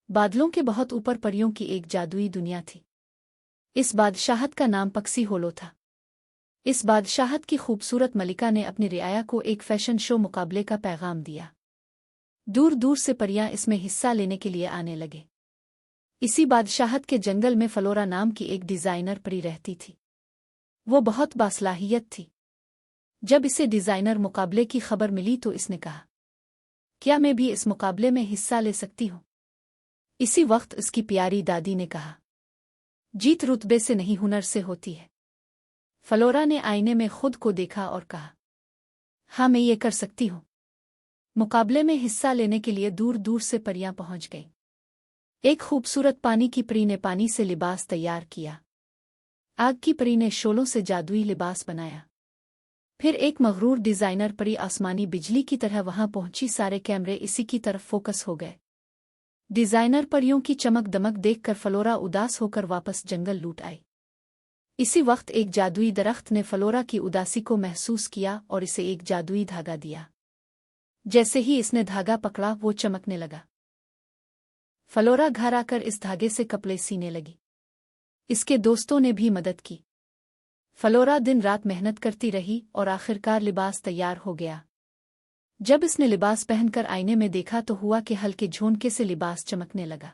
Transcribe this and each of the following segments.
बादलों के बहुत ऊपर परियों की एक जादुई दुनिया थी। इस बादशाहत का नाम पक्षी होलो था। इस बादशाहत की खूबसूरत मलिका ने अपनी रियाया को एक फैशन शो मुकाबले का पैगाम दिया। दूर दूर से परियां इसमें हिस्सा लेने के लिए आने लगे। इसी बादशाहत के जंगल में फलोरा नाम की एक डिजाइनर परी रहती थी। वो बहुत बासलाहियत थी। जब इसे डिजाइनर मुकाबले की खबर मिली तो इसने कहा, क्या मैं भी इस मुकाबले में हिस्सा ले सकती हूँ? इसी वक्त उसकी प्यारी दादी ने कहा, जीत रुतबे से नहीं हुनर से होती है। फलोरा ने आईने में खुद को देखा और कहा, हाँ मैं ये कर सकती हूँ। मुकाबले में हिस्सा लेने के लिए दूर दूर से परियां पहुंच गईं। एक खूबसूरत पानी की परी ने पानी से लिबास तैयार किया। आग की परी ने शोलों से जादुई लिबास बनाया। फिर एक मगरूर डिजाइनर परी आसमानी बिजली की तरह वहां पहुंची। सारे कैमरे इसी की तरफ फोकस हो गए। डिजाइनर परियों की चमक दमक देखकर फलोरा उदास होकर वापस जंगल लूट आई। इसी वक्त एक जादुई दरख्त ने फलोरा की उदासी को महसूस किया और इसे एक जादुई धागा दिया। जैसे ही इसने धागा पकड़ा वो चमकने लगा। फलोरा घर आकर इस धागे से कपड़े सीने लगी। इसके दोस्तों ने भी मदद की। फलोरा दिन रात मेहनत करती रही और आखिरकार लिबास तैयार हो गया। जब इसने लिबास पहनकर आईने में देखा तो हुआ कि हल्के झोंके से लिबास चमकने लगा।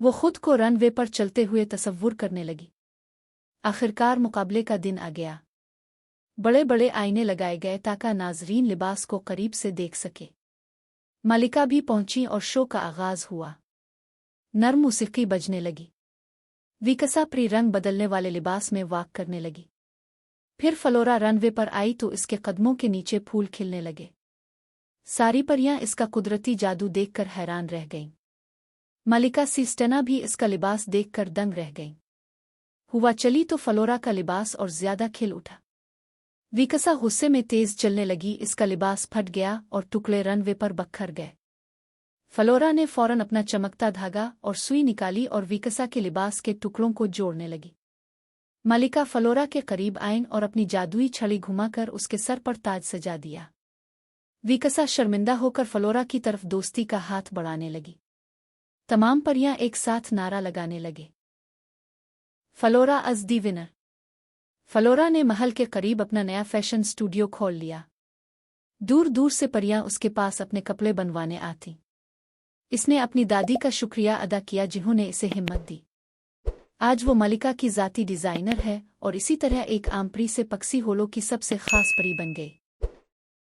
वो खुद को रनवे पर चलते हुए तसव्वुर करने लगी। आखिरकार मुकाबले का दिन आ गया। बड़े बड़े आईने लगाए गए ताकि नाजरीन लिबास को करीब से देख सके। मलिका भी पहुंची और शो का आगाज हुआ। नर्म मौसीकी बजने लगी। विकसा प्री रंग बदलने वाले लिबास में वाक करने लगी। फिर फलोरा रनवे पर आई तो इसके कदमों के नीचे फूल खिलने लगे। सारी परियां इसका कुदरती जादू देखकर हैरान रह गईं। मलिका सिस्टना भी इसका लिबास देखकर दंग रह गईं। हुआ चली तो फलोरा का लिबास और ज्यादा खिल उठा। विकसा गुस्से में तेज चलने लगी। इसका लिबास फट गया और टुकड़े रनवे पर बखर गए। फलोरा ने फौरन अपना चमकता धागा और सुई निकाली और विकसा के लिबास के टुकड़ों को जोड़ने लगी। मलिका फलोरा के करीब आईं और अपनी जादुई छड़ी घुमाकर उसके सर पर ताज सजा दिया। विकसा शर्मिंदा होकर फलोरा की तरफ दोस्ती का हाथ बढ़ाने लगी। तमाम परियां एक साथ नारा लगाने लगे, फलोरा अज दी विनर। फलोरा ने महल के करीब अपना नया फैशन स्टूडियो खोल लिया। दूर दूर से परियां उसके पास अपने कपड़े बनवाने आती। इसने अपनी दादी का शुक्रिया अदा किया जिन्होंने इसे हिम्मत दी। आज वो मलिका की जाती डिजाइनर है और इसी तरह एक आम परी से पक्षी होलो की सबसे खास परी बन गई।